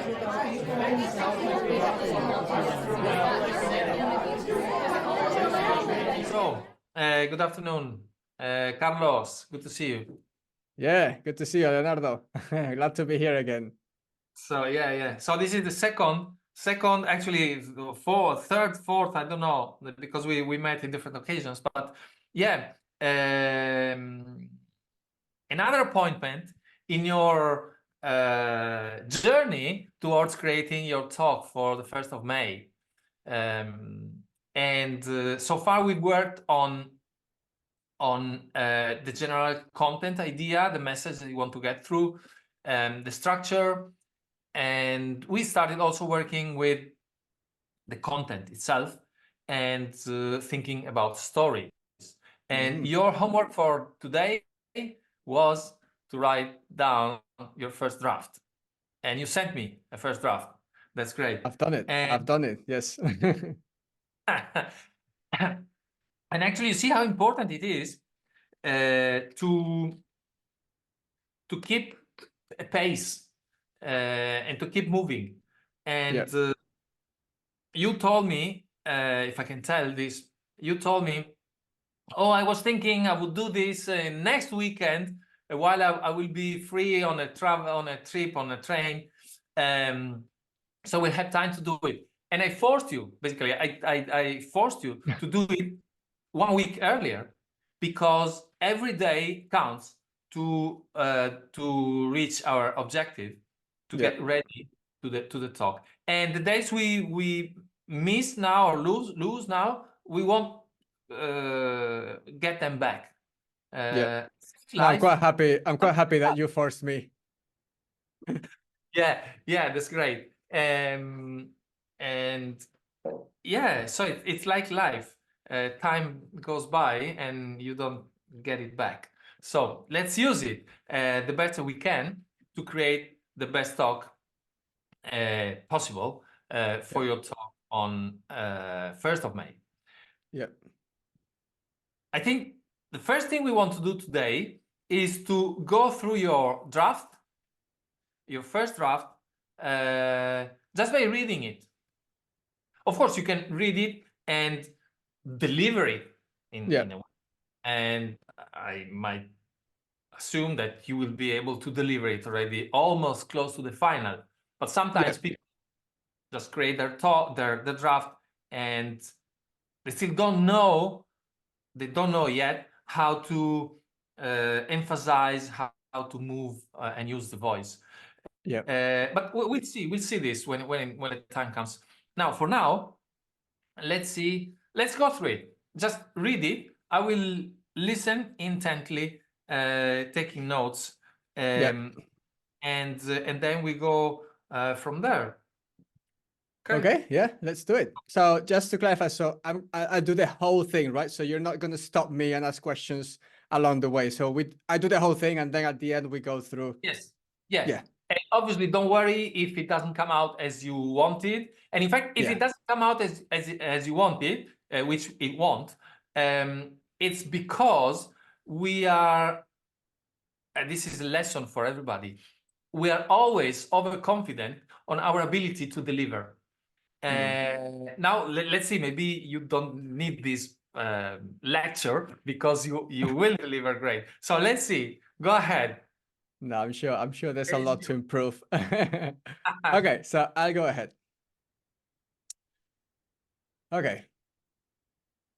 So, good afternoon, Carlos. Good to see you. Yeah, good to see you, Leonardo. Glad to be here again. So yeah. So this is the second, actually, fourth. I don't know because we met in different occasions, but yeah, another appointment in your journey towards creating your talk for the 1st of May. And so far we worked on the general content idea, the message that you want to get through, the structure, and we started also working with the content itself and thinking about stories. And your homework for today was to write down your first draft, and you sent me a first draft. That's great. I've done it. And I've done it. Yes. and actually, you see how important it is to keep a pace and to keep moving. And you told me, if I can tell this, you told me, oh, I was thinking I would do this next weekend while I will be free on a trip, on a train. So we had time to do it. And I forced you, basically, I forced you to do it 1 week earlier, because every day counts to reach our objective, to get ready to the talk. And the days we miss now or lose now, we won't get them back. No, I'm quite happy that you forced me. Yeah, that's great. And yeah, so it's like life. Time goes by and you don't get it back. So let's use it the better we can to create the best talk possible for your talk on 1st of May. Yeah. I think the first thing we want to do today is to go through your draft, your first draft, just by reading it. Of course, you can read it and deliver it in a way. And I might assume that you will be able to deliver it already almost close to the final. But sometimes people just create their draft, and they still don't know. They don't know yet how to emphasize, how to move and use the voice. But we'll see this when the time comes. Now, for now, let's go through it. Just read it. I will listen intently, taking notes, and then we go from there. Okay, yeah, let's do it. So just to clarify, so I do the whole thing, right? So you're not going to stop me and ask questions along the way. So I do the whole thing, and then at the end we go through. Yes. And obviously, don't worry if it doesn't come out as you wanted. And in fact, if it doesn't come out as you wanted, which it won't, it's because we are, and this is a lesson for everybody, we are always overconfident on our ability to deliver. Now, let's see, maybe you don't need this lecture because you will deliver great. So let's see. Go ahead. No, I'm sure there's a lot to improve. Okay, so I'll go ahead. Okay.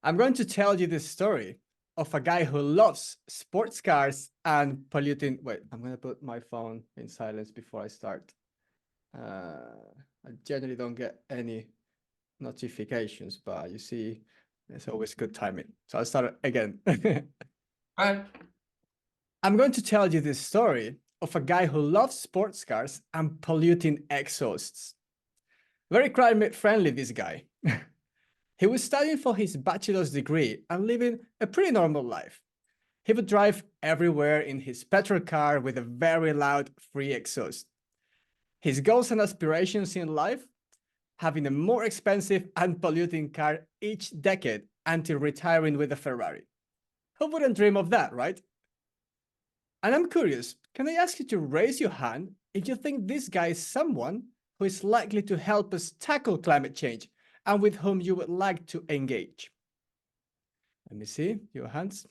I'm going to tell you the story of a guy who loves sports cars and polluting. Wait, I'm going to put my phone in silence before I start. I generally don't get any notifications, but you see, it's always good timing. So I'll start again. I'm going to tell you this story of a guy who loves sports cars and polluting exhausts. Very climate friendly, this guy. He was studying for his bachelor's degree and living a pretty normal life. He would drive everywhere in his petrol car with a very loud free exhaust. His goals and aspirations in life: having a more expensive and polluting car each decade until retiring with a Ferrari. Who wouldn't dream of that, right? And I'm curious, can I ask you to raise your hand if you think this guy is someone who is likely to help us tackle climate change and with whom you would like to engage? Let me see your hands.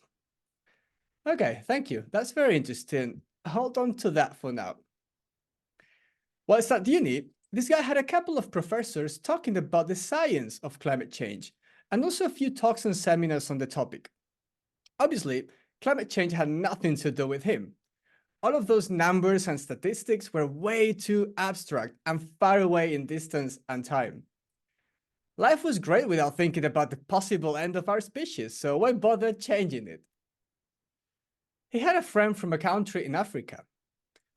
Okay, thank you. That's very interesting. Hold on to that for now. Whilst at uni, this guy had a couple of professors talking about the science of climate change and also a few talks and seminars on the topic. Obviously, climate change had nothing to do with him. All of those numbers and statistics were way too abstract and far away in distance and time. Life was great without thinking about the possible end of our species, so why bother changing it? He had a friend from a country in Africa,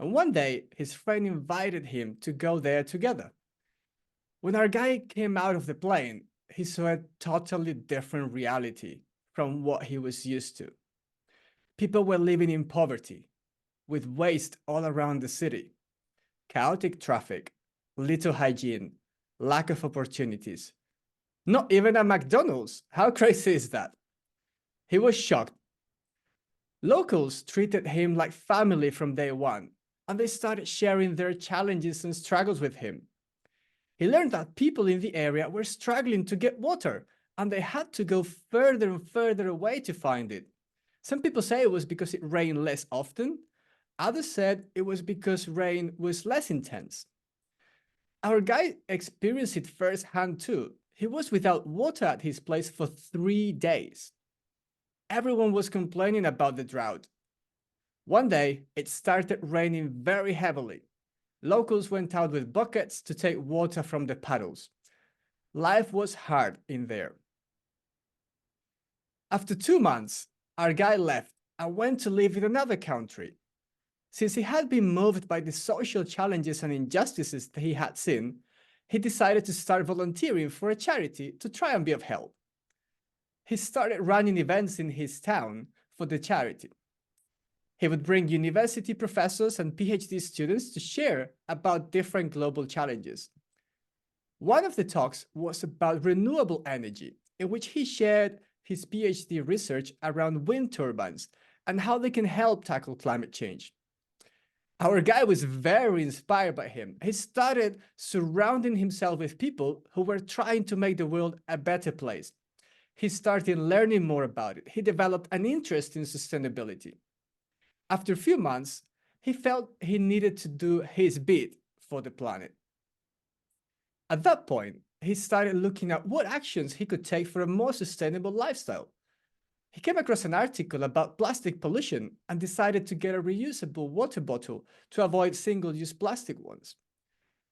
and one day his friend invited him to go there together. When our guy came out of the plane, he saw a totally different reality from what he was used to. People were living in poverty, with waste all around the city, chaotic traffic, little hygiene, lack of opportunities. Not even a McDonald's. How crazy is that? He was shocked. Locals treated him like family from day one, and they started sharing their challenges and struggles with him. He learned that people in the area were struggling to get water, and they had to go further and further away to find it. Some people say it was because it rained less often. Others said it was because rain was less intense. Our guy experienced it firsthand too. He was without water at his place for 3 days. Everyone was complaining about the drought. One day, it started raining very heavily. Locals went out with buckets to take water from the puddles. Life was hard in there. After 2 months, our guy left and went to live in another country. Since he had been moved by the social challenges and injustices that he had seen, he decided to start volunteering for a charity to try and be of help. He started running events in his town for the charity. He would bring university professors and PhD students to share about different global challenges. One of the talks was about renewable energy, in which he shared his PhD research around wind turbines and how they can help tackle climate change. Our guy was very inspired by him. He started surrounding himself with people who were trying to make the world a better place. He started learning more about it. He developed an interest in sustainability. After a few months, he felt he needed to do his bit for the planet. At that point, he started looking at what actions he could take for a more sustainable lifestyle. He came across an article about plastic pollution and decided to get a reusable water bottle to avoid single-use plastic ones.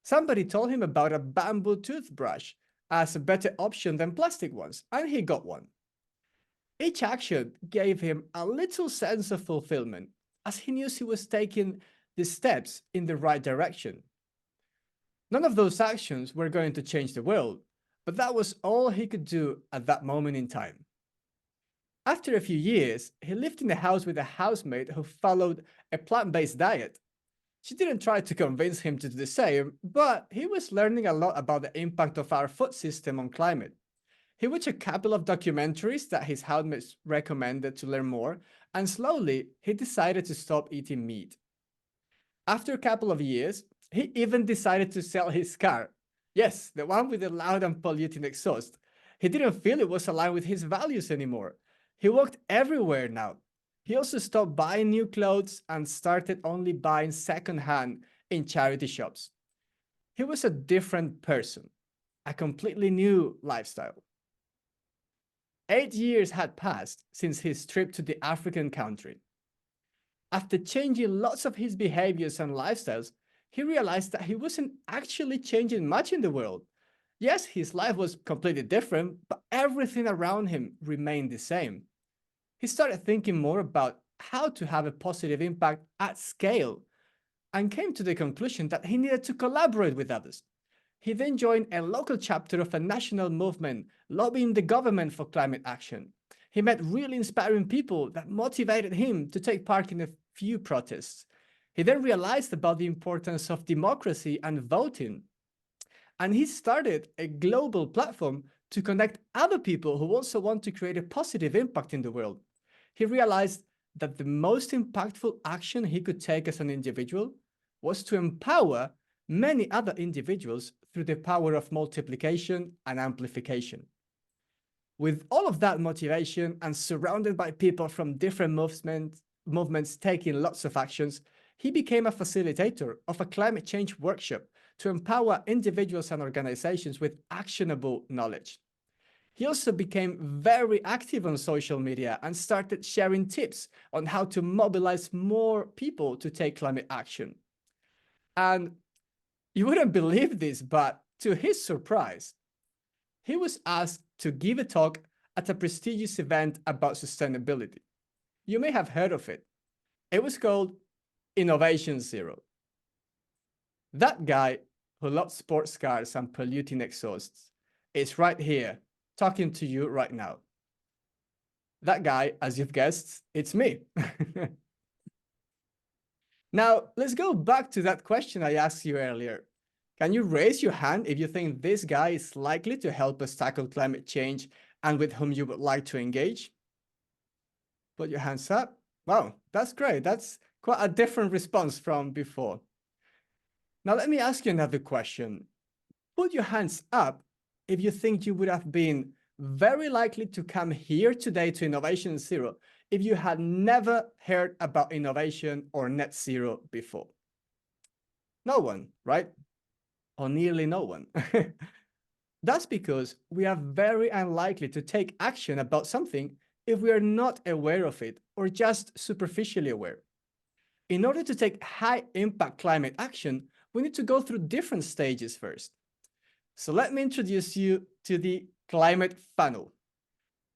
Somebody told him about a bamboo toothbrush as a better option than plastic ones, and he got one. Each action gave him a little sense of fulfillment, as he knew he was taking the steps in the right direction. None of those actions were going to change the world, but that was all he could do at that moment in time. After a few years, he lived in a house with a housemate who followed a plant-based diet. She didn't try to convince him to do the same, but he was learning a lot about the impact of our food system on climate. He watched a couple of documentaries that his housemates recommended to learn more, and slowly he decided to stop eating meat. After a couple of years, he even decided to sell his car. Yes, the one with the loud and polluting exhaust. He didn't feel it was aligned with his values anymore. He walked everywhere now. He also stopped buying new clothes and started only buying secondhand in charity shops. He was a different person, a completely new lifestyle. 8 years had passed since his trip to the African country. After changing lots of his behaviors and lifestyles, he realized that he wasn't actually changing much in the world. Yes, his life was completely different, but everything around him remained the same. He started thinking more about how to have a positive impact at scale and came to the conclusion that he needed to collaborate with others. He then joined a local chapter of a national movement lobbying the government for climate action. He met really inspiring people that motivated him to take part in a few protests. He then realized about the importance of democracy and voting. And he started a global platform to connect other people who also want to create a positive impact in the world. He realized that the most impactful action he could take as an individual was to empower many other individuals through the power of multiplication and amplification. With all of that motivation and surrounded by people from different movements taking lots of actions, he became a facilitator of a climate change workshop to empower individuals and organizations with actionable knowledge. He also became very active on social media and started sharing tips on how to mobilize more people to take climate action. And you wouldn't believe this, but to his surprise, he was asked to give a talk at a prestigious event about sustainability. You may have heard of it. It was called Innovation Zero. That guy who loves sports cars and polluting exhausts is right here talking to you right now. That guy, as you've guessed, it's me. Now, let's go back to that question I asked you earlier. Can you raise your hand if you think this guy is likely to help us tackle climate change and with whom you would like to engage? Put your hands up. Wow, that's great. That's quite a different response from before. Now, let me ask you another question. Put your hands up if you think you would have been very likely to come here today to Innovation Zero if you had never heard about innovation or net zero before. No one, right? Or nearly no one. That's because we are very unlikely to take action about something if we are not aware of it or just superficially aware. In order to take high impact climate action, we need to go through different stages first. So let me introduce you to the climate funnel,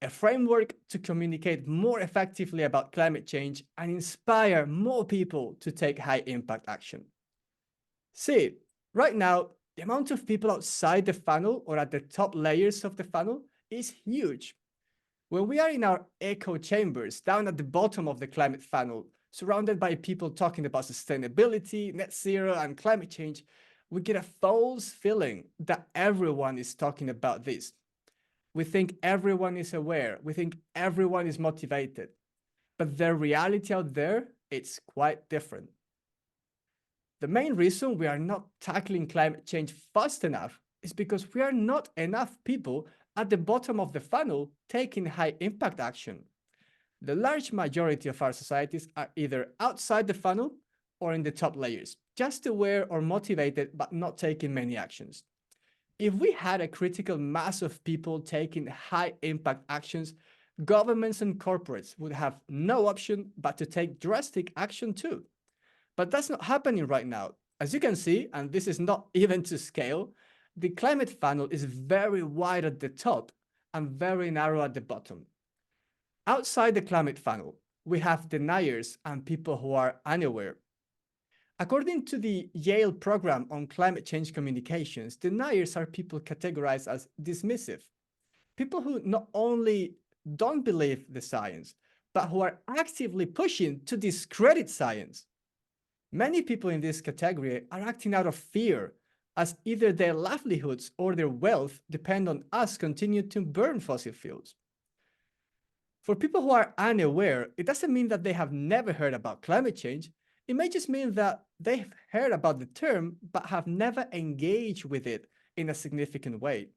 a framework to communicate more effectively about climate change and inspire more people to take high impact action. See, right now, the amount of people outside the funnel or at the top layers of the funnel is huge. When we are in our echo chambers down at the bottom of the climate funnel, surrounded by people talking about sustainability, net zero, and climate change, we get a false feeling that everyone is talking about this. We think everyone is aware. We think everyone is motivated. But the reality out there, it's quite different. The main reason we are not tackling climate change fast enough is because we are not enough people at the bottom of the funnel taking high impact action. The large majority of our societies are either outside the funnel or in the top layers, just aware or motivated, but not taking many actions. If we had a critical mass of people taking high impact actions, governments and corporates would have no option but to take drastic action too. But that's not happening right now. As you can see, and this is not even to scale, the climate funnel is very wide at the top and very narrow at the bottom. Outside the climate funnel, we have deniers and people who are unaware. According to the Yale program on climate change communications, deniers are people categorized as dismissive. People who not only don't believe the science, but who are actively pushing to discredit science. Many people in this category are acting out of fear, as either their livelihoods or their wealth depend on us continuing to burn fossil fuels. For people who are unaware, it doesn't mean that they have never heard about climate change. It may just mean that they've heard about the term, but have never engaged with it in a significant way.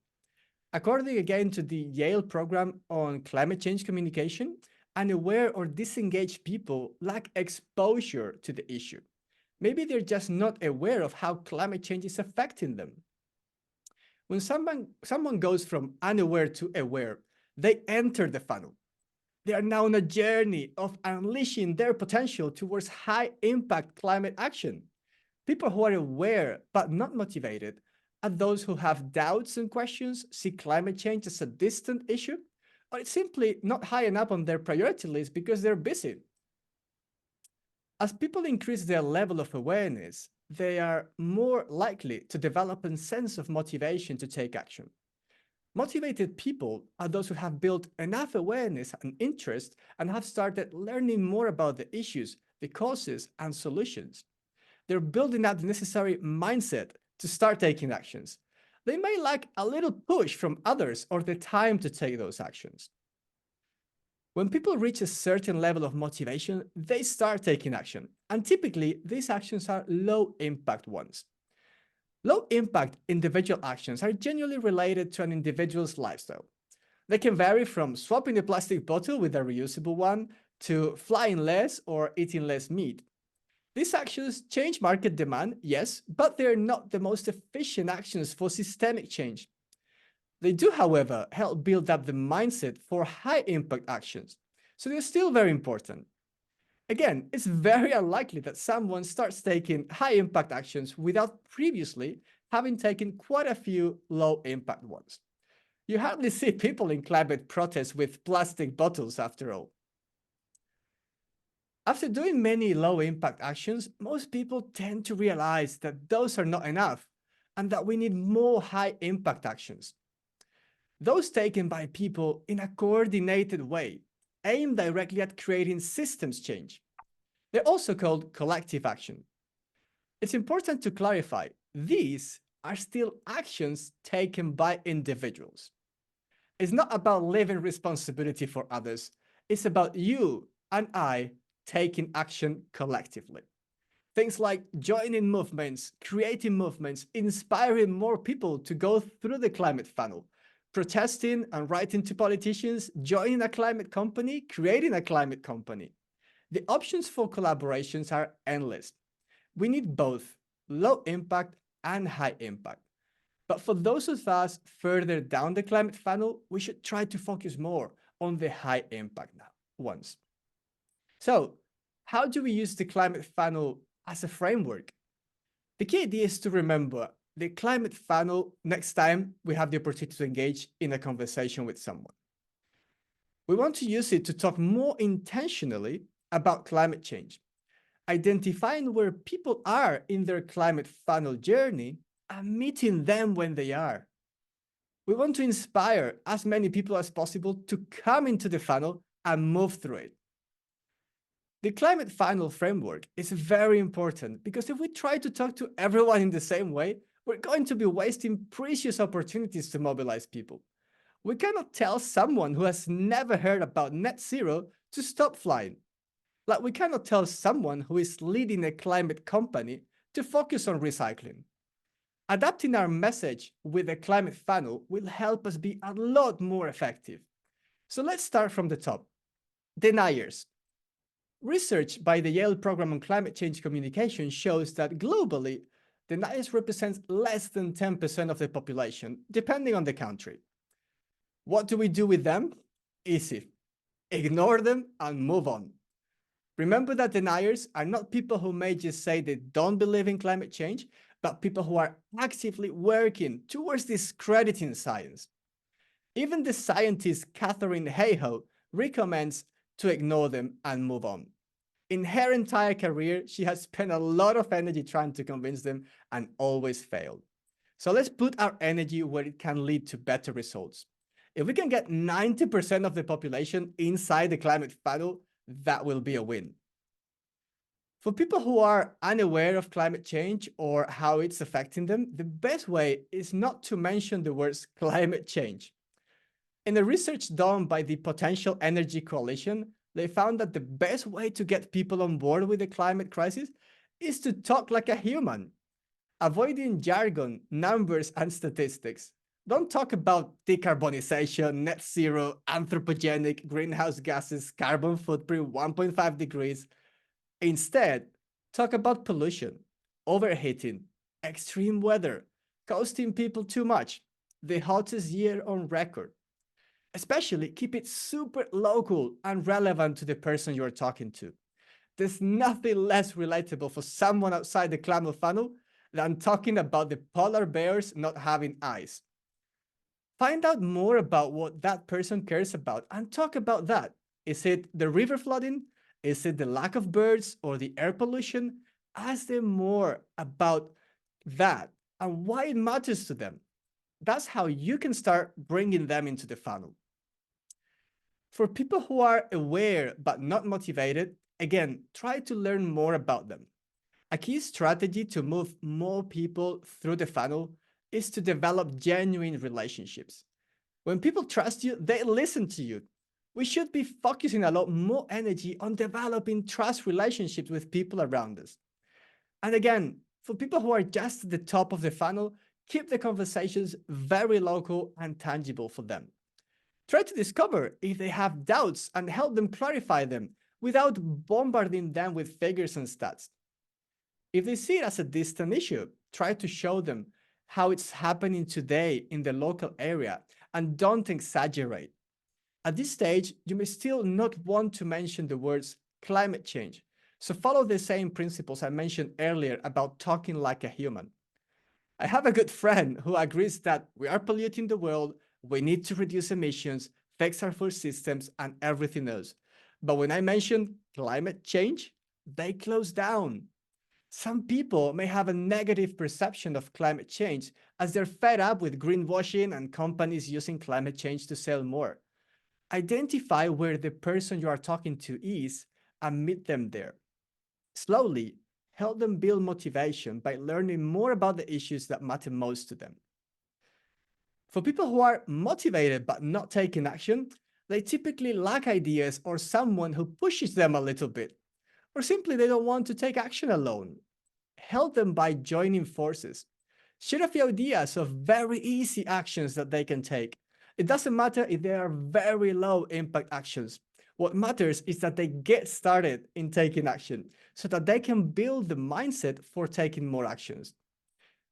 According again to the Yale program on climate change communication, unaware or disengaged people lack exposure to the issue. Maybe they're just not aware of how climate change is affecting them. When someone goes from unaware to aware, they enter the funnel. They are now on a journey of unleashing their potential towards high impact climate action. People who are aware but not motivated are those who have doubts and questions, see climate change as a distant issue, or it's simply not high enough on their priority list because they're busy. As people increase their level of awareness, they are more likely to develop a sense of motivation to take action. Motivated people are those who have built enough awareness and interest and have started learning more about the issues, the causes, and solutions. They're building up the necessary mindset to start taking actions. They may lack a little push from others or the time to take those actions. When people reach a certain level of motivation, they start taking action. And typically, these actions are low impact ones. Low impact individual actions are generally related to an individual's lifestyle. They can vary from swapping a plastic bottle with a reusable one to flying less or eating less meat. These actions change market demand, yes, but they're not the most efficient actions for systemic change. They do, however, help build up the mindset for high impact actions, so they're still very important. Again, it's very unlikely that someone starts taking high impact actions without previously having taken quite a few low impact ones. You hardly see people in climate protests with plastic bottles, after all. After doing many low impact actions, most people tend to realize that those are not enough and that we need more high impact actions. Those taken by people in a coordinated way aim directly at creating systems change. They're also called collective action. It's important to clarify, these are still actions taken by individuals. It's not about leaving responsibility for others. It's about you and I taking action collectively. Things like joining movements, creating movements, inspiring more people to go through the climate funnel, protesting and writing to politicians, joining a climate company, creating a climate company. The options for collaborations are endless. We need both low impact and high impact. But for those of us further down the climate funnel, we should try to focus more on the high impact ones. So, how do we use the climate funnel as a framework? The key idea is to remember the climate funnel next time we have the opportunity to engage in a conversation with someone. We want to use it to talk more intentionally about climate change, identifying where people are in their climate funnel journey and meeting them when they are. We want to inspire as many people as possible to come into the funnel and move through it. The climate funnel framework is very important because if we try to talk to everyone in the same way, we're going to be wasting precious opportunities to mobilize people. We cannot tell someone who has never heard about net zero to stop flying. Like we cannot tell someone who is leading a climate company to focus on recycling. Adapting our message with a climate funnel will help us be a lot more effective. So let's start from the top. Deniers. Research by the Yale Program on Climate Change Communication shows that globally, deniers represent less than 10% of the population, depending on the country. What do we do with them? Easy. Ignore them and move on. Remember that deniers are not people who may just say they don't believe in climate change, but people who are actively working towards discrediting science. Even the scientist Catherine Hayhoe recommends to ignore them and move on. In her entire career, she has spent a lot of energy trying to convince them and always failed. So let's put our energy where it can lead to better results. If we can get 90% of the population inside the climate funnel, that will be a win. For people who are unaware of climate change or how it's affecting them, the best way is not to mention the words climate change. In a research done by the Potential Energy Coalition, they found that the best way to get people on board with the climate crisis is to talk like a human, avoiding jargon, numbers, and statistics. Don't talk about decarbonization, net zero, anthropogenic, greenhouse gases, carbon footprint, 1.5 degrees. Instead, talk about pollution, overheating, extreme weather, costing people too much, the hottest year on record. Especially keep it super local and relevant to the person you're talking to. There's nothing less relatable for someone outside the climate funnel than talking about the polar bears not having eyes. Find out more about what that person cares about and talk about that. Is it the river flooding? Is it the lack of birds or the air pollution? Ask them more about that and why it matters to them. That's how you can start bringing them into the funnel. For people who are aware but not motivated, again, try to learn more about them. A key strategy to move more people through the funnel is to develop genuine relationships. When people trust you, they listen to you. We should be focusing a lot more energy on developing trust relationships with people around us. And again, For people who are just at the top of the funnel, keep the conversations very local and tangible for them. Try to discover if they have doubts and help them clarify them without bombarding them with figures and stats. If they see it as a distant issue, try to show them how it's happening today in the local area and don't exaggerate. At this stage, you may still not want to mention the words climate change, so follow the same principles I mentioned earlier about talking like a human. I have a good friend who agrees that we are polluting the world, we need to reduce emissions, fix our food systems, and everything else. But when I mention climate change, they close down. Some people may have a negative perception of climate change as they're fed up with greenwashing and companies using climate change to sell more. Identify where the person you are talking to is and meet them there. Slowly, help them build motivation by learning more about the issues that matter most to them. For people who are motivated but not taking action, they typically lack ideas or someone who pushes them a little bit, or simply they don't want to take action alone. Help them by joining forces. Share a few ideas of very easy actions that they can take. It doesn't matter if they are very low impact actions. What matters is that they get started in taking action so that they can build the mindset for taking more actions.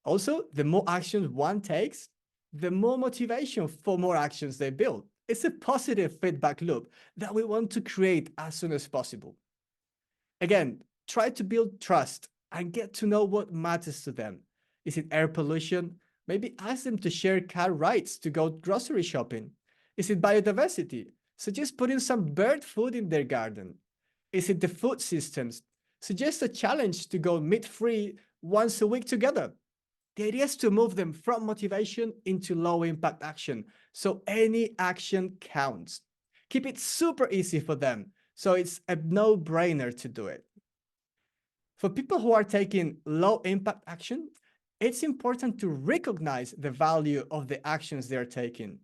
Also, the more actions one takes, the more motivation for more actions they build. It's a positive feedback loop that we want to create as soon as possible. Again, try to build trust and get to know what matters to them. Is it air pollution? Maybe ask them to share car rides to go grocery shopping. Is it biodiversity? Suggest putting some bird food in their garden. Is it the food systems? Suggest a challenge to go meat-free once a week together. The idea is to move them from motivation into low impact action, so any action counts. Keep it super easy for them, so it's a no-brainer to do it. For people who are taking low impact action, it's important to recognize the value of the actions they're taking.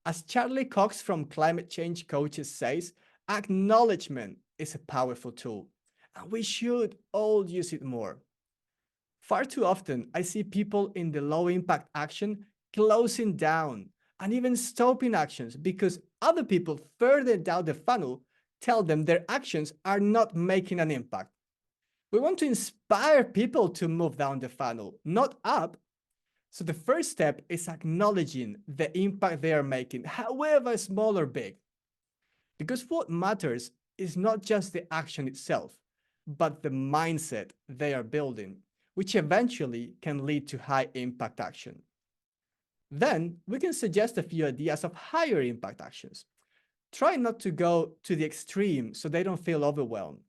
As Charlie Cox from Climate Change Coaches says, acknowledgement is a powerful tool, and we should all use it more. Far too often, I see people in the low impact action closing down and even stopping actions because other people further down the funnel tell them their actions are not making an impact. We want to inspire people to move down the funnel, not up. So the first step is acknowledging the impact they are making, however small or big. Because what matters is not just the action itself, but the mindset they are building, which eventually can lead to high impact action. Then we can suggest a few ideas of higher impact actions. Try not to go to the extreme so they don't feel overwhelmed.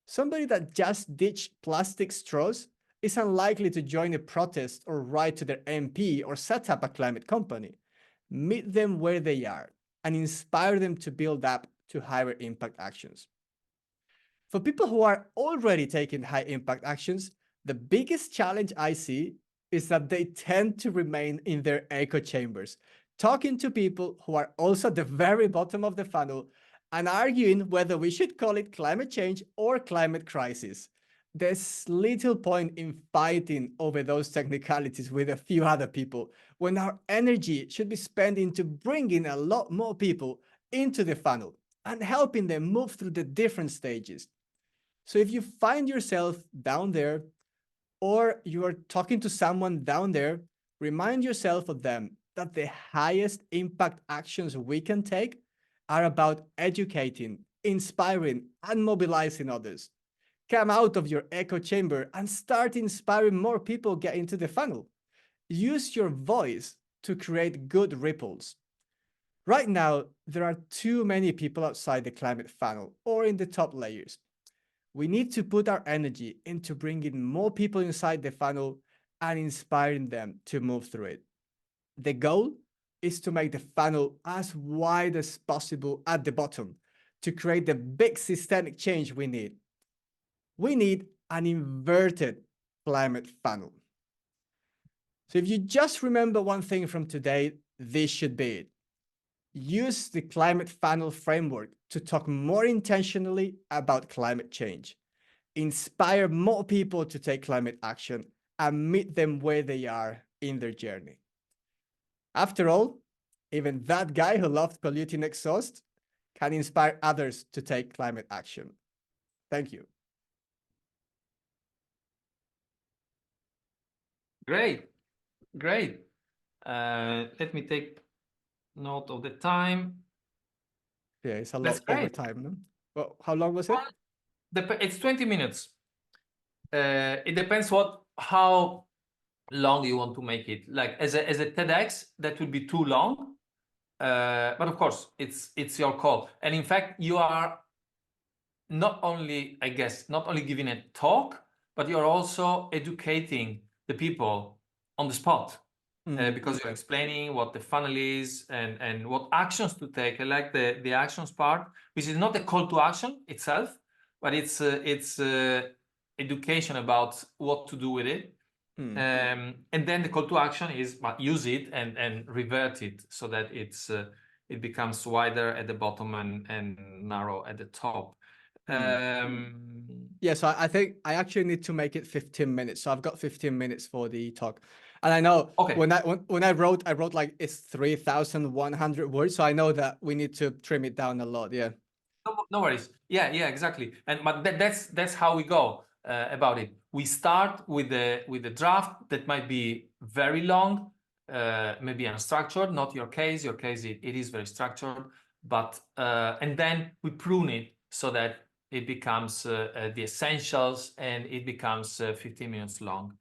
Somebody that just ditched plastic straws is unlikely to join a protest or write to their MP or set up a climate company. Meet them where they are and inspire them to build up to higher impact actions. For people who are already taking high impact actions, the biggest challenge I see is that they tend to remain in their echo chambers, talking to people who are also at the very bottom of the funnel and arguing whether we should call it climate change or climate crisis. There's little point in fighting over those technicalities with a few other people when our energy should be spent into bringing a lot more people into the funnel and helping them move through the different stages. So if you find yourself down there or you are talking to someone down there, remind yourself of them that the highest impact actions we can take are about educating, inspiring, and mobilizing others. Come out of your echo chamber and start inspiring more people get into the funnel. Use your voice to create good ripples. Right now, there are too many people outside the climate funnel or in the top layers. We need to put our energy into bringing more people inside the funnel and inspiring them to move through it. The goal is to make the funnel as wide as possible at the bottom to create the big systemic change we need. We need an inverted climate funnel. So if you just remember one thing from today, this should be it. Use the climate funnel framework to talk more intentionally about climate change. Inspire more people to take climate action and meet them where they are in their journey. After all, even that guy who loved polluting exhaust can inspire others to take climate action. Thank you. Great, great. Let me take note of the time. Yeah, it's a That's lot over great. time. No? Well, how long was it? It's 20 minutes. It depends how long you want to make it. Like as a TEDx, that would be too long. But of course, it's your call. And in fact, you are not only, I guess, not only giving a talk, but you're also educating the people on the spot. Because you're explaining what the funnel is and what actions to take. I like the actions part, which is not a call to action itself, but it's education about what to do with it. And then the call to action is use it and revert it so that it becomes wider at the bottom and narrow at the top. Yeah, so I think I actually need to make it 15 minutes. So I've got 15 minutes for the talk. And I know Okay. when I wrote like it's 3,100 words. So I know that we need to trim it down a lot. Yeah. No worries. Yeah, exactly. But that's how we go about it. We start with the draft that might be very long, maybe unstructured. Not your case. Your case it is very structured. But and then we prune it so that it becomes the essentials and it becomes 15 minutes long.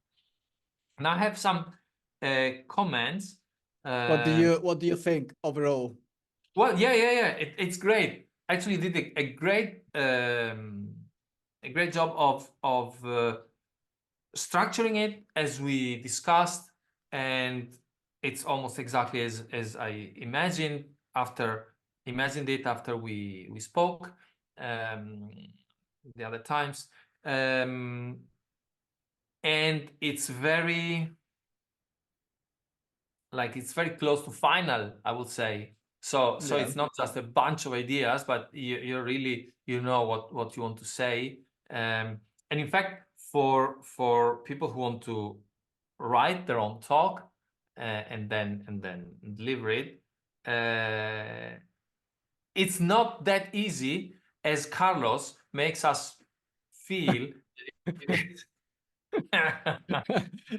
And I have some comments. What do you think overall? Well, yeah. It's great. Actually, did a great job of structuring it as we discussed, and it's almost exactly as I imagined it after we spoke the other times, and it's very close to final, I would say. So Yeah. it's not just a bunch of ideas, but you really know what you want to say. And in fact, for people who want to write their own talk and then deliver it, it's not that easy as Carlos makes us feel.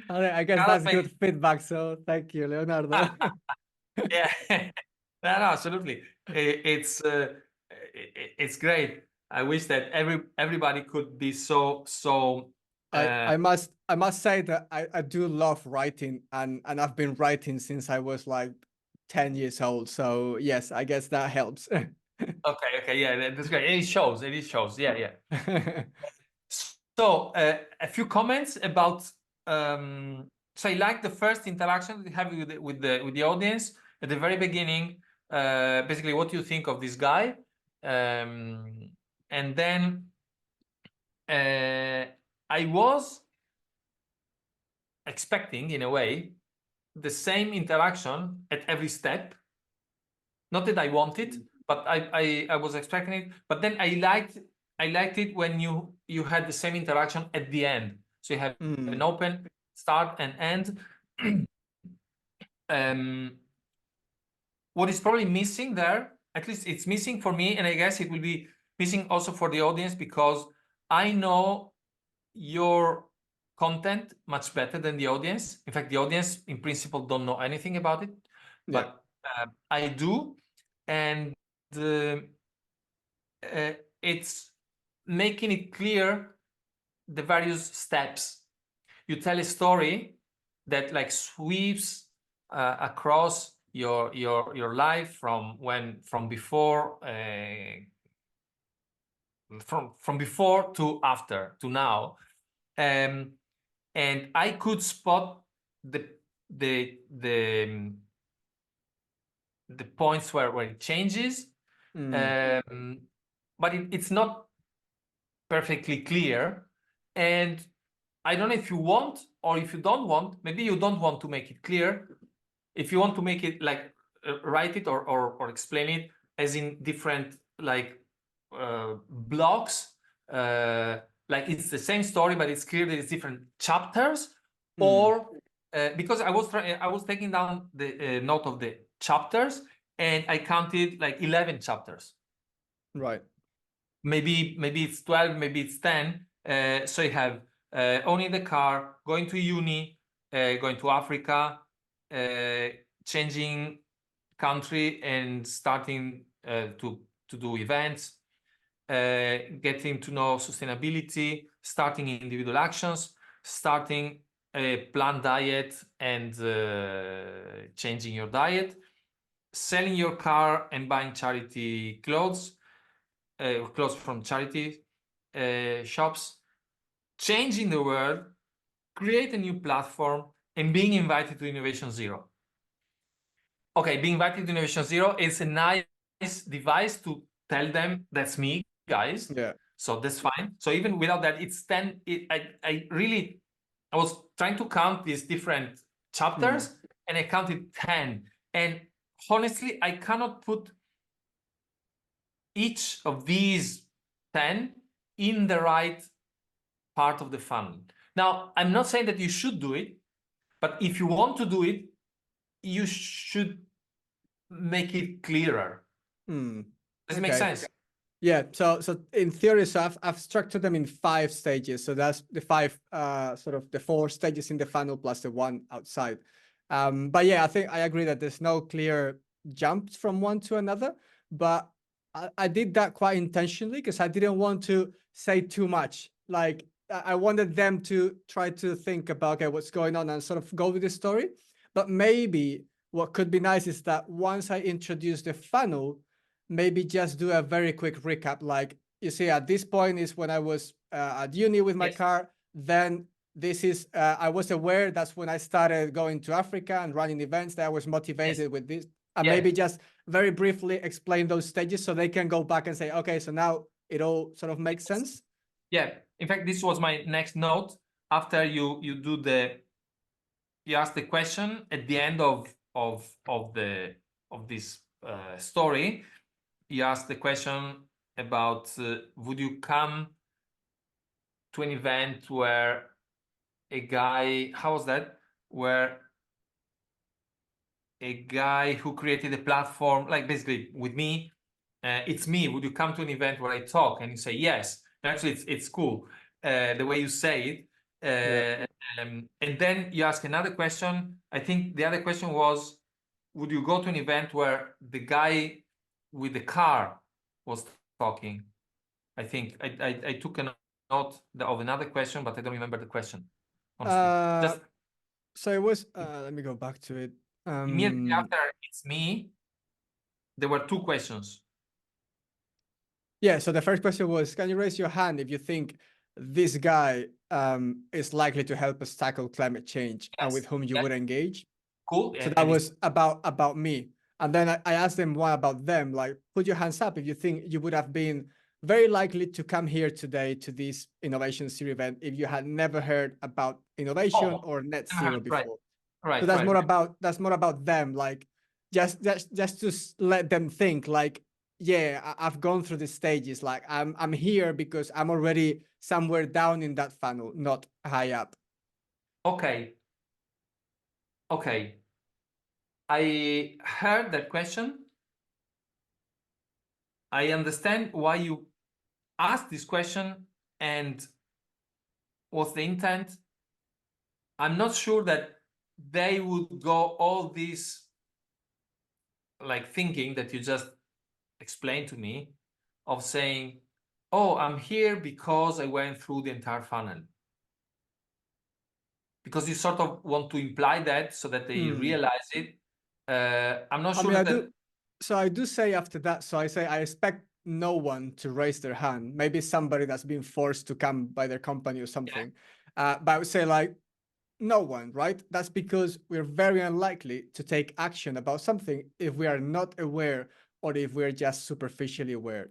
All right, I guess Carlos that's makes good feedback. So thank you, Leonardo. yeah. No, absolutely. It's great. I wish that everybody could be so I must say that I do love writing and I've been writing since I was like 10 years old. So yes, I guess that helps. okay, yeah, that's great. It shows. Yeah. So a few comments about so I like the first interaction we have with the audience at the very beginning. Basically, what do you think of this guy? And then I was expecting, in a way, the same interaction at every step. Not that I want it, but I was expecting it. But then I liked it when you had the same interaction at the end. So you have an open start and end. What is probably missing there, at least it's missing for me, and I guess it will be missing also for the audience, because I know your content much better than the audience. In fact, the audience in principle don't know anything about it, but I do. And it's making it clear the various steps. You tell a story that like sweeps across your life from before from before to after to now, and I could spot the points where it changes, but it's not perfectly clear. And I don't know if you want or if you don't want. Maybe you don't want to make it clear. If you want to make it like write it or explain it as in different like blocks, like it's the same story, but it's clear that it's different chapters. or because I was taking down the note of the chapters, and I counted like 11 chapters. Right. Maybe it's 12, maybe it's 10. So you have owning the car, going to uni, going to Africa, changing country and starting to do events, getting to know sustainability, starting individual actions, starting a plant diet and changing your diet, selling your car and buying charity clothes, clothes from charity shops, changing the world, create a new platform, and being invited to Innovation Zero. Okay, being invited to Innovation Zero is a nice device to tell them that's me, guys. Yeah. So that's fine. So even without that, it's 10. I was trying to count these different chapters and I counted 10. And honestly, I cannot put each of these 10 in the right part of the funnel. Now, I'm not saying that you should do it, but if you want to do it, you should make it clearer. Does it make sense? Yeah. So in theory, so I've structured them in 5 stages. So that's the 5 sort of the 4 stages in the funnel plus the one outside. But yeah, I think I agree that there's no clear jumps from one to another. But I did that quite intentionally because I didn't want to say too much. Like I wanted them to try to think about, okay, what's going on and sort of go with the story. But maybe what could be nice is that once I introduce the funnel, maybe just do a very quick recap. Like you see, at this point is when I was at uni with my Yes. car. Then this is, I was aware that's when I started going to Africa and running events, that I was motivated with this. And maybe just very briefly explain those stages so they can go back and say, okay, so now it all sort of makes sense. Yeah. In fact, this was my next note. After you ask the question at the end of this story, you ask the question about would you come to an event where a guy, how was that, where a guy who created a platform, like basically with me, it's me, would you come to an event where I talk? And you say yes. Actually, it's cool the way you say it. And then you ask another question. I think the other question was, would you go to an event where the guy with the car was talking? I think I took a note of another question, but I don't remember the question, honestly. Just So it was, let me go back to it. immediately after it's me, there were 2 questions. Yeah, so the first question was, can you raise your hand if you think this guy is likely to help us tackle climate change and with whom you would engage? Cool. So that was about me. And then I asked them one about them, like, put your hands up if you think you would have been very likely to come here today to this Innovation Zero event if you had never heard about innovation or net zero before. Right. So that's more about them, like just to let them think, like, yeah, I've gone through the stages. Like I'm here because I'm already somewhere down in that funnel, not high up. Okay. I heard that question. I understand why you asked this question and what's the intent. I'm not sure that they would go all this like thinking that you just explained to me of saying, oh, I'm here because I went through the entire funnel. Because you sort of want to imply that so that they realize it. I'm not sure that. I do say after that, so I say I expect no one to raise their hand. Maybe somebody that's been forced to come by their company or something. But I would say like no one, right? That's because we're very unlikely to take action about something if we are not aware or if we're just superficially aware.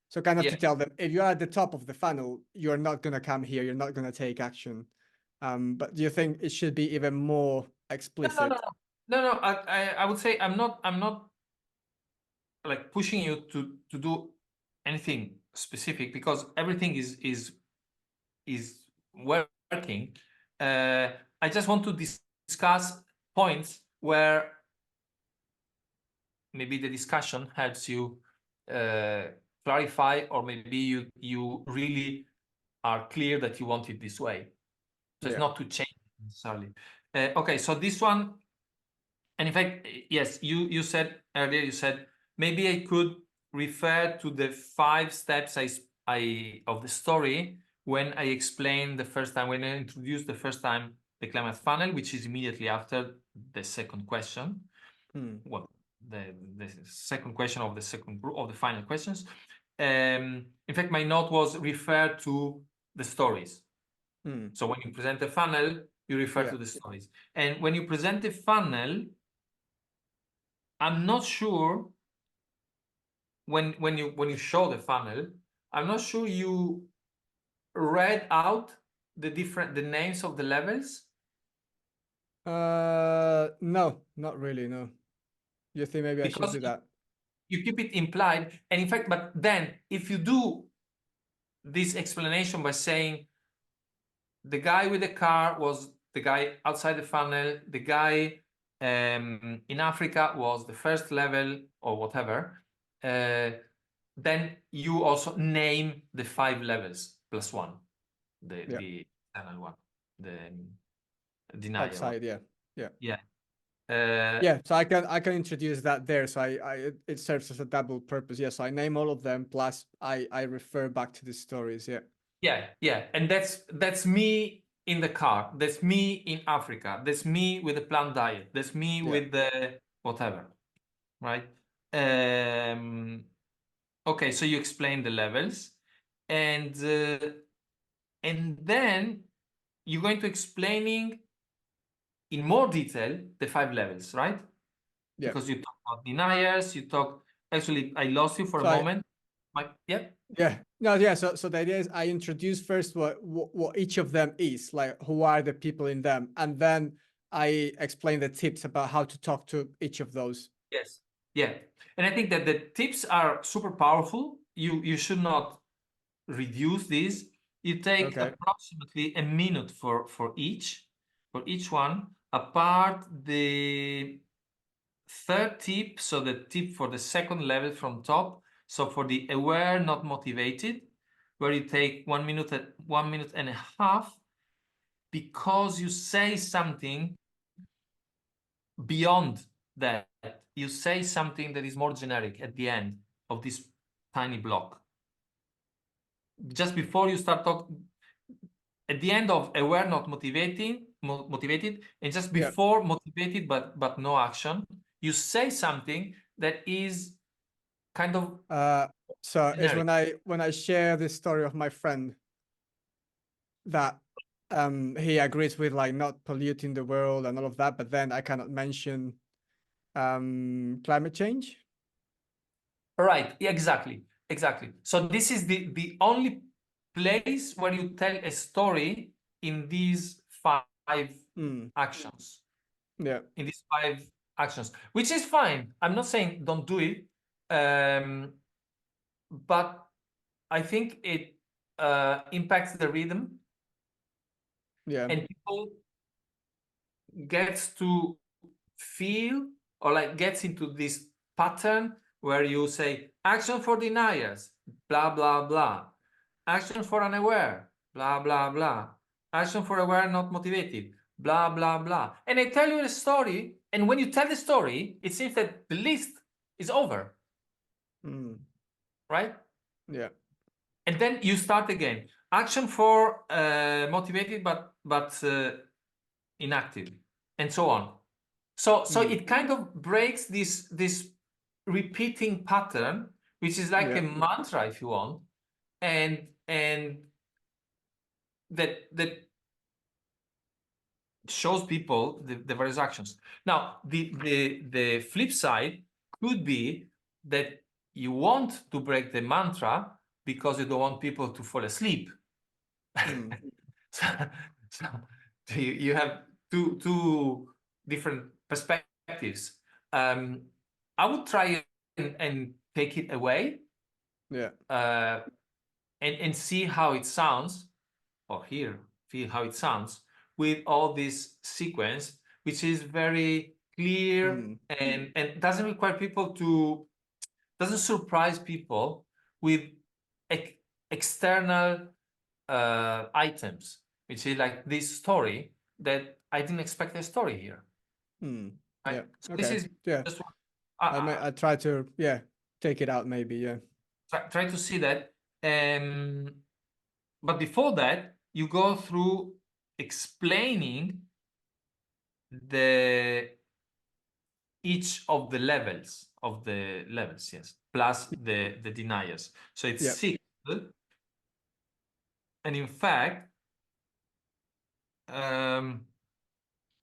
So kind of to tell them, if you're at the top of the funnel, you're not going to come here, you're not going to take action. But do you think it should be even more explicit? No. I would say I'm not like pushing you to do anything specific because everything is working. I just want to discuss points where maybe the discussion helps you clarify, or maybe you really are clear that you want it this way. So it's Yeah. not to change it necessarily. Okay, so this one, and in fact, yes, you said earlier, you said maybe I could refer to the 5 steps I of the story when I explained the first time, when I introduced the first time the climate funnel, which is immediately after the second question. Well, the second question of the second group of the final questions. In fact, my note was refer to the stories. So when you present a funnel, you refer Yeah. to the stories. And when you present a funnel, I'm not sure when you show the funnel, I'm not sure you read out the names of the levels. No, not really. No. You think maybe I should Because do that? you keep it implied. And in fact, but then if you do this explanation by saying the guy with the car was the guy outside the funnel, the guy in Africa was the first level or whatever, then you also name the 5 levels plus 1, Yeah. the external one, the denial one. Outside. Yeah. Yeah. Yeah. Yeah. So I can introduce that there. So it serves as a double purpose. Yes. I name all of them. Plus I refer back to the stories. Yeah. Yeah. And that's me in the car. That's me in Africa. That's me with the plant diet. That's me Yeah. with the whatever. Right? Okay, so you explain the levels, and then you're going to explaining in more detail the 5 levels, right? Yeah. Because you talk about deniers, you talk. Actually, I lost you for a So moment. Yeah. yeah. No, yeah. So the idea is I introduce first what each of them is, like who are the people in them, and then I explain the tips about how to talk to each of those. Yes. Yeah. And I think that the tips are super powerful. You should not reduce this. You take Okay. approximately a minute for each one. Apart the third tip, so the tip for the second level from top. So for the aware, not motivated, where you take 1 minute and a half, because you say something beyond that. You say something that is more generic at the end of this tiny block. Just before you start talking, at the end of aware, not motivated, and just Yeah. before motivated but no action, you say something that is kind of So it's generic. when I share the story of my friend that he agrees with like not polluting the world and all of that, but then I cannot mention climate change. Right, yeah, exactly. So this is the only place where you tell a story in these 5 actions. Yeah. In these 5 actions, which is fine. I'm not saying don't do it, but I think it impacts the rhythm, Yeah. and people gets to feel, or like gets into this pattern where you say action for deniers, blah blah blah, action for unaware, blah blah blah, action for aware not motivated, blah blah blah. And I tell you a story, and when you tell the story, it seems that the list is over, right? Yeah. And then you start again. Action for motivated but inactive, and so on. So it kind of breaks this repeating pattern, which is like Yeah. a mantra, if you want, and that shows people the various actions. Now, the flip side could be that you want to break the mantra because you don't want people to fall asleep. so, so you have two different perspectives. I would try and take it away, Yeah. and see how it sounds, or feel how it sounds, with all this sequence, which is very clear and doesn't require people to, doesn't surprise people with external items, which is like this story that I didn't expect a story here. Right? Yeah. So this Okay. is Yeah. just one, I try to take it out maybe. Yeah. try to see that. But before that, you go through explaining the each of the levels yes, plus the deniers. So it's Yeah. 6, and in fact,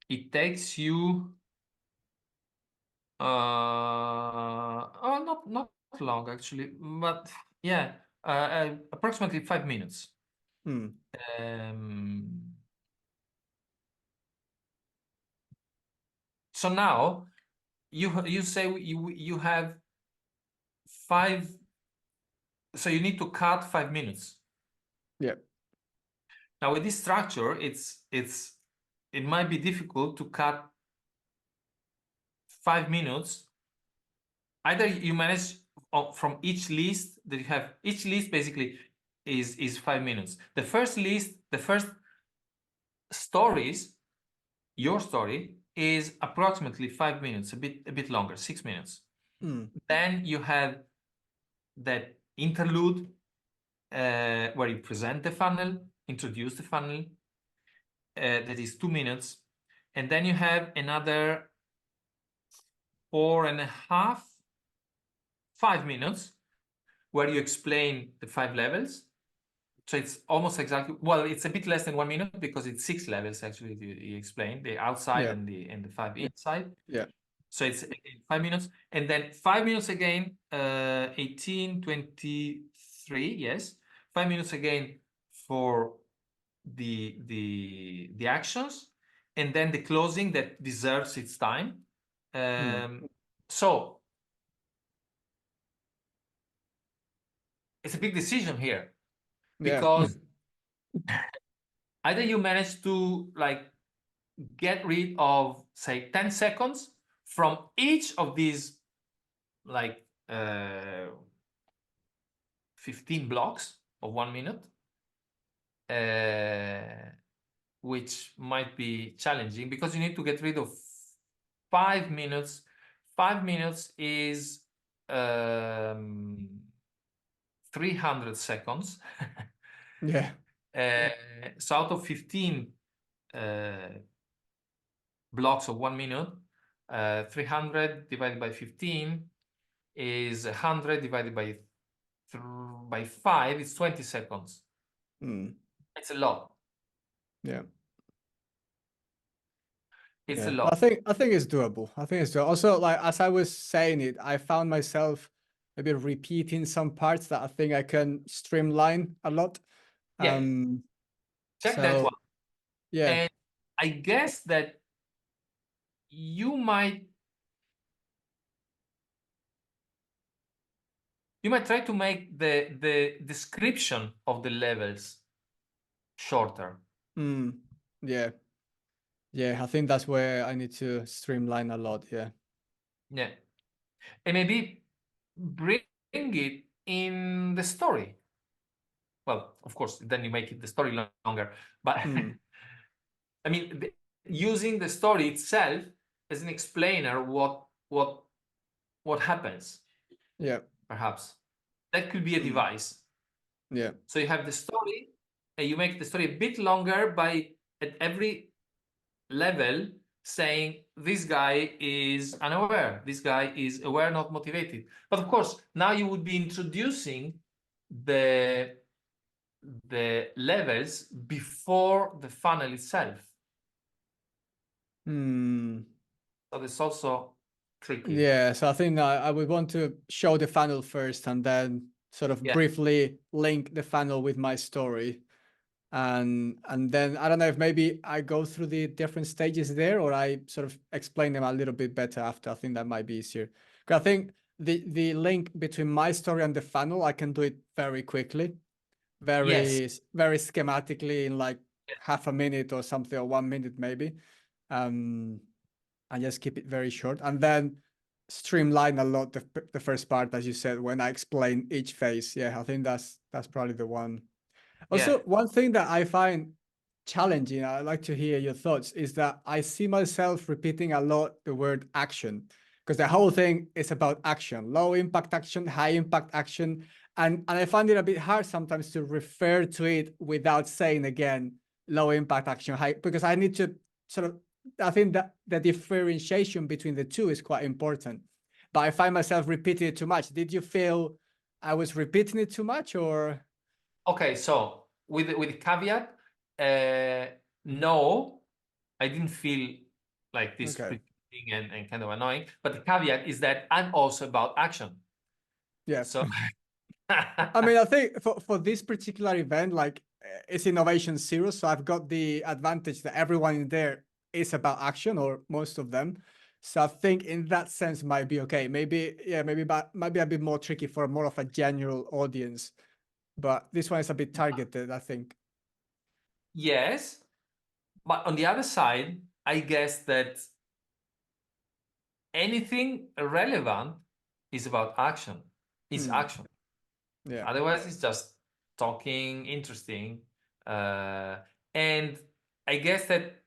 it takes you not long actually, but yeah, approximately 5 minutes. So now you say you have 5, so you need to cut 5 minutes. Yeah. Now with this structure, it might be difficult to cut 5 minutes. Either you manage from each list that you have. Each list basically is 5 minutes. The first list, the first stories, your story is approximately 5 minutes, a bit longer, 6 minutes. Then you have that interlude where you present the funnel, introduce the funnel, that is 2 minutes, and then you have another 4.5, 5 minutes where you explain the 5 levels. So it's almost exactly, well, it's a bit less than 1 minute because it's 6 levels actually. You explain the outside and the 5 inside. Yeah. So it's 5 minutes, and then 5 minutes again, 18, 23, yes, 5 minutes again for the actions, and then the closing that deserves its time. So it's a big decision here, because either you manage to like get rid of, say, 10 seconds from each of these like 15 blocks of 1 minute, which might be challenging because you need to get rid of 5 minutes. 5 minutes is 300 seconds. Yeah. So out of 15 blocks of 1 minute, 300 divided by 15 is 100 divided by 5, it's 20 seconds. It's a lot. Yeah. It's a Yeah. lot. I think it's doable. I think it's doable. Also, like as I was saying it, I found myself maybe repeating some parts that I think I can streamline a lot. Yeah. Check that one. Yeah. And I guess that you might try to make the description of the levels shorter. Yeah. Yeah, I think that's where I need to streamline a lot. Yeah. Yeah. And maybe bring it in the story. Well, of course, then you make it the story longer. But I mean, using the story itself as an explainer, what happens. Yeah. Perhaps that could be a device. Yeah. So you have the story, and you make the story a bit longer by at every level saying this guy is unaware, this guy is aware, not motivated. But of course, now you would be introducing the levels before the funnel itself. So that's also tricky. Yeah, so I think I would want to show the funnel first and then sort of briefly link the funnel with my story. And then I don't know if maybe I go through the different stages there, or I sort of explain them a little bit better after. I think that might be easier. Because I think the link between my story and the funnel, I can do it very quickly, very schematically in like half a minute or something, or 1 minute maybe, and just keep it very short, and then streamline a lot the first part, as you said, when I explain each phase. Yeah, I think that's probably the one. Yeah. Also, one thing that I find challenging, I'd like to hear your thoughts, is that I see myself repeating a lot the word action, because the whole thing is about action, low impact action, high impact action. And I find it a bit hard sometimes to refer to it without saying again, low impact action, high, because I need to sort of, I think that the differentiation between the two is quite important. But I find myself repeating it too much. Did you feel I was repeating it too much, or? Okay, so with caveat, no, I didn't feel like this Okay. repeating and kind of annoying. But the caveat is that I'm also about action. Yeah. So I mean, I think for this particular event, like it's Innovation Zero, so I've got the advantage that everyone in there is about action, or most of them. So I think in that sense might be okay. Maybe, yeah, maybe, but might be a bit more tricky for more of a general audience. But this one is a bit targeted, I think. yes, but on the other side, I guess that anything relevant is about action. Is Hmm. action. Yeah. Otherwise, it's just talking, interesting, and I guess that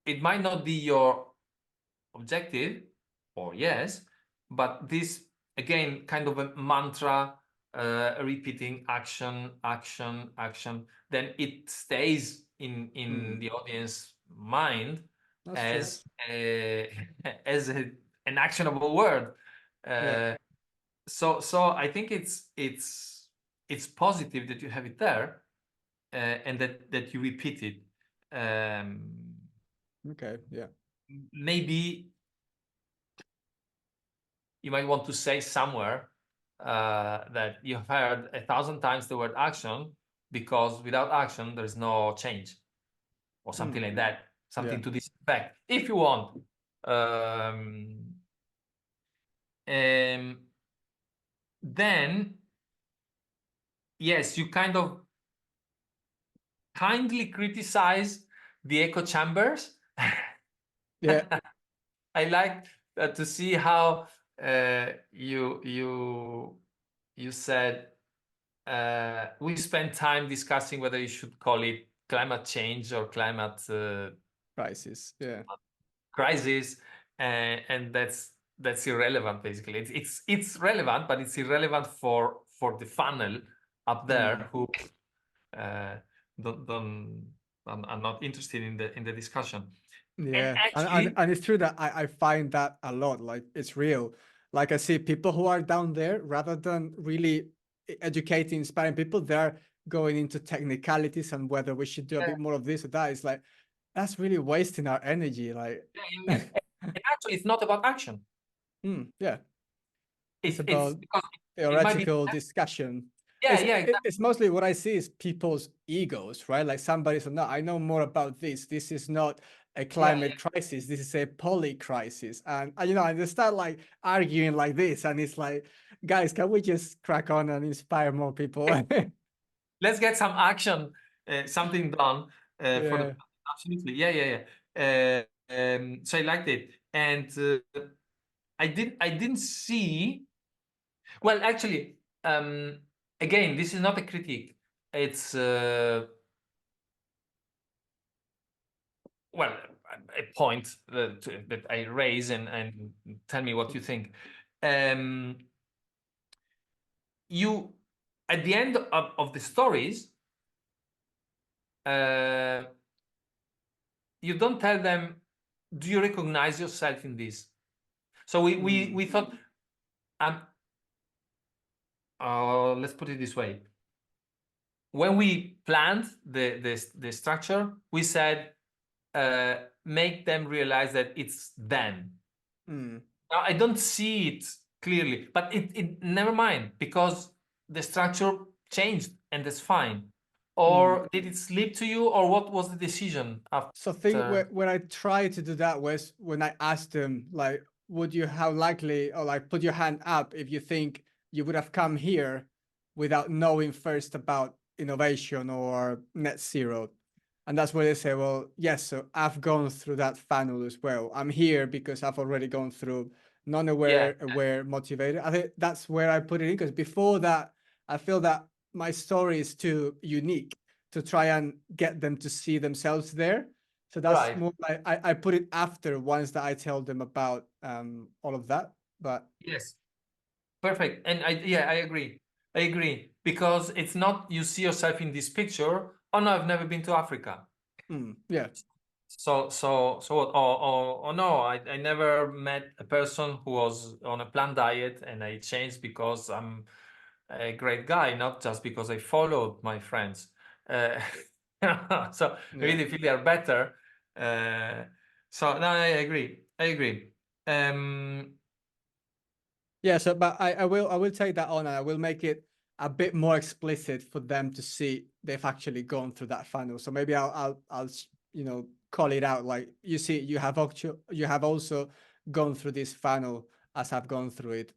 it might not be your objective, or yes, but this again kind of a mantra, repeating action, action, action. Then it stays in Hmm. the audience mind That's true. as a, as an actionable word. Yeah. Uh, so I think it's positive that you have it there, and that you repeat it. Um, Okay. Yeah. Maybe you might want to say somewhere that you've heard 1,000 times the word action, because without action there is no change, or something Hmm. like that, Yeah. something to this effect, if you want. Um, um, then yes, you kind of kindly criticize the echo chambers. Yeah. I like to see how you said we spent time discussing whether you should call it climate change or climate Crisis. Yeah. crisis, and that's irrelevant. Basically, it's relevant, but it's irrelevant for the funnel up Hmm. there who uh, don't are not interested in the discussion. And Yeah, actually, and it's true that I find that a lot. Like it's real. Like I see people who are down there, rather than really educating, inspiring people, they're going into technicalities and whether we should do a yeah, bit more of this or that. It's like that's really wasting our energy. Like, yeah, yeah. And actually, it's not about action. yeah, it's It's about because it might be, theoretical discussion. yeah, yeah, exactly. It's mostly what I see is people's egos, right? Like somebody said, no, I know more about this. This is not a Yeah, climate crisis. This is a poly crisis. And you know, and they start like arguing like this. And it's like, guys, can we just crack on and inspire more people? let's get some action, something done for the Yeah. absolutely. Yeah, yeah, yeah. So I liked it, and I didn't see. Well, actually, again, this is not a critique. It's well, a point that I raise, and tell me what you think. Um, you at the end of the stories, uh, you don't tell them, do you recognize yourself in this? So we thought, um, let's put it this way. When we planned the structure, we said, make them realize that it's them. Mm. Now I don't see it clearly, but it never mind, because the structure changed and that's fine. Mm. Or did it slip to you, or what was the decision So I think after? when I try to do that was when I asked them, like, would you how likely, or like put your hand up if you think you would have come here without knowing first about innovation or net zero. And that's where they say, well, yes, so I've gone through that funnel as well. I'm here because I've already gone through Yeah, non-aware, aware, motivated. I think that's where I put it in, because before that, I feel that my story is too unique to try and get them to see themselves there. So that's right. more like I put it after, once that I tell them about all of that. But Yes, perfect. And I agree. I agree because it's not you see yourself in this picture. Oh no, I've never been to Africa. yeah, So or no, I never met a person who was on a plant diet and I changed because I'm a great guy, not just because I followed my friends. Uh, so yeah. maybe they feel they are better. Uh, so no, I agree. I agree. Um, Yeah, so but I will take that on, and I will make it a bit more explicit for them to see they've actually gone through that funnel. So maybe I'll call it out, like, you see, you have also gone through this funnel as I've gone through it.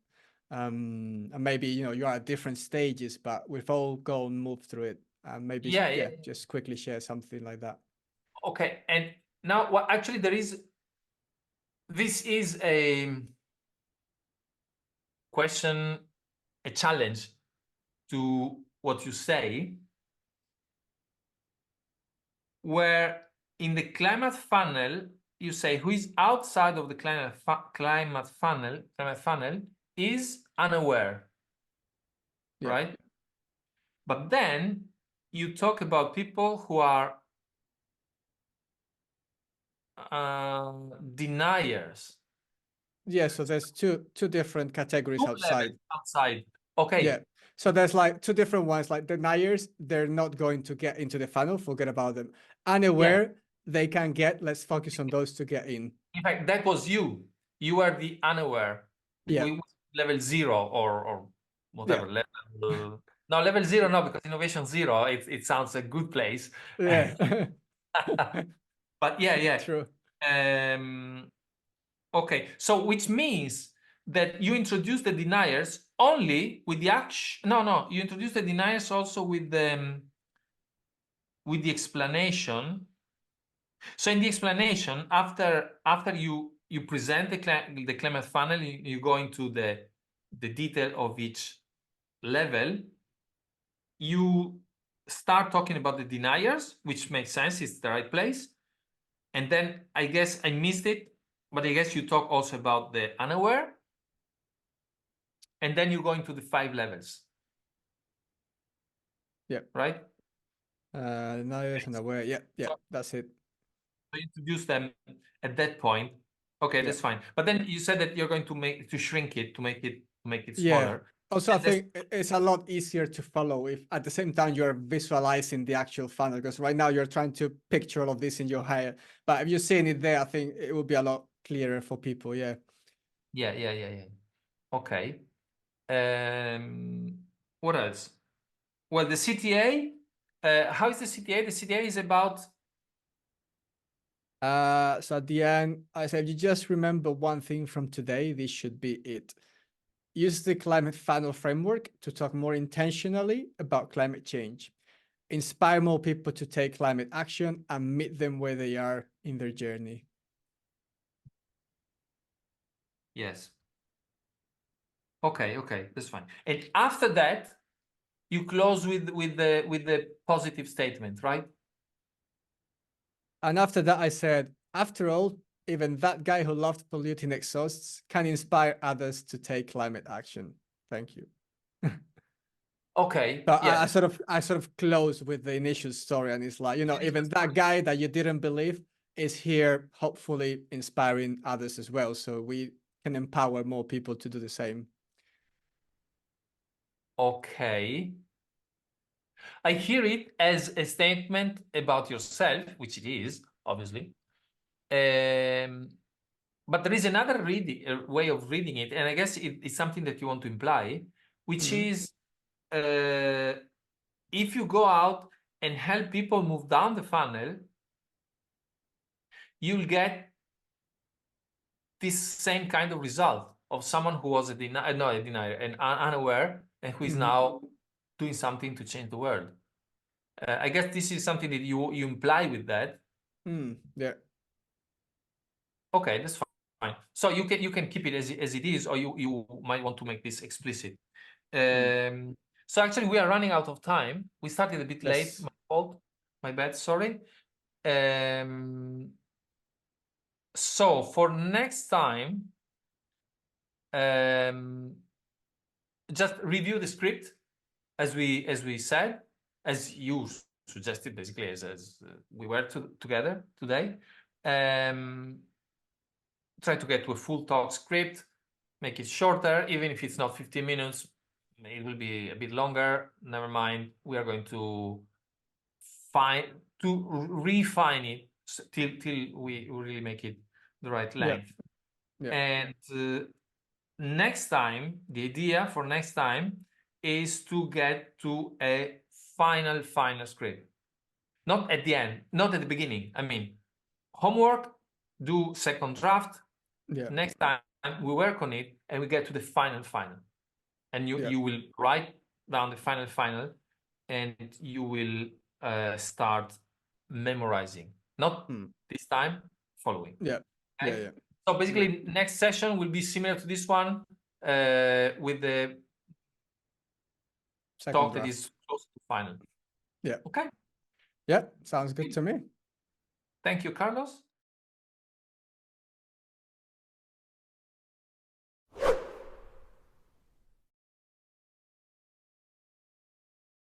And maybe you're at different stages, but we've all moved through it. And maybe yeah, yeah, just quickly share something like that. okay. And now, what actually this is a question, a challenge to what you say, where in the climate funnel, you say who is outside of the climate funnel is unaware, Yeah. right? But then you talk about people who are deniers, Yeah, so there's two different categories two levels outside. outside. Yeah. Okay, So there's like two different ones. Like deniers, they're not going to get into the funnel. Forget about them. yeah. Unaware, they can get. Let's focus on those to get in. In fact, that was you. You are the unaware. Yeah. We level 0 or Yeah. whatever level. No, level 0 no, because innovation 0 it sounds a good place. Yeah. But yeah. True. Okay, so which means that you introduce the deniers only with the action. No, you introduce the deniers also with the explanation. So in the explanation, after you present the climate funnel, you go into the detail of each level. You start talking about the deniers, which makes sense. It's the right place. And then I guess I missed it, but I guess you talk also about the unaware. And then you go into the 5 levels, Yeah. right? Deniers and aware. Yeah. Yeah. So That's it. you introduce them at that point. Okay, Yeah. that's fine. But then you said that you're going to shrink it to make it Yeah. smaller. Also, I And that's think it's a lot easier to follow if at the same time you're visualizing the actual funnel, because right now you're trying to picture all of this in your head. But if you're seeing it there, I think it will be a lot clearer for people. Yeah. yeah. Okay. What else? Well, the CTA. How is the CTA? The CTA is about. So at the end, I said, if you just remember one thing from today, this should be it. Use the climate funnel framework to talk more intentionally about climate change. Inspire more people to take climate action and meet them where they are in their journey. Yes. Okay, that's fine. And after that, you close with the positive statement, right? And after that, I said, after all, even that guy who loved polluting exhausts can inspire others to take climate action. Thank you. Okay. So Yeah. I sort of close with the initial story, and it's like, The initial even that story. guy that you didn't believe is here, hopefully inspiring others as well. So we can empower more people to do the same. Okay. I hear it as a statement about yourself, which it is, obviously. But there is another way of reading it, and I guess it's something that you want to imply, which Mhm. is if you go out and help people move down the funnel, you'll get this same kind of result of someone who was a denier, an unaware, and who is Mhm. now doing something to change the world. I guess this is something that you imply with that. Yeah. Okay, that's fine. So you can keep it as it is, or you might want to make this explicit. So actually, we are running out of time. We started a bit late. Yes. My fault. My bad. Sorry. So for next time, just review the script as we said, as you suggested, basically, as we were together today. Try to get to a full talk script, make it shorter, even if it's not 15 minutes, it will be a bit longer. Never mind. We are going to refine it till we really make it the right length. Yeah. And next time, the idea for next time is to get to a final script. Not at the end, not at the beginning. I mean, homework, do second draft. Yeah. Next time we work on it and we get to the final. And you will write down the final and you will start memorizing. Not this time, following. Yeah. Okay? Yeah. So basically, next session will be similar to this one with the Second talk draft. that is close to final. Yeah. Okay. Yeah. Sounds good to me. Thank you, Carlos.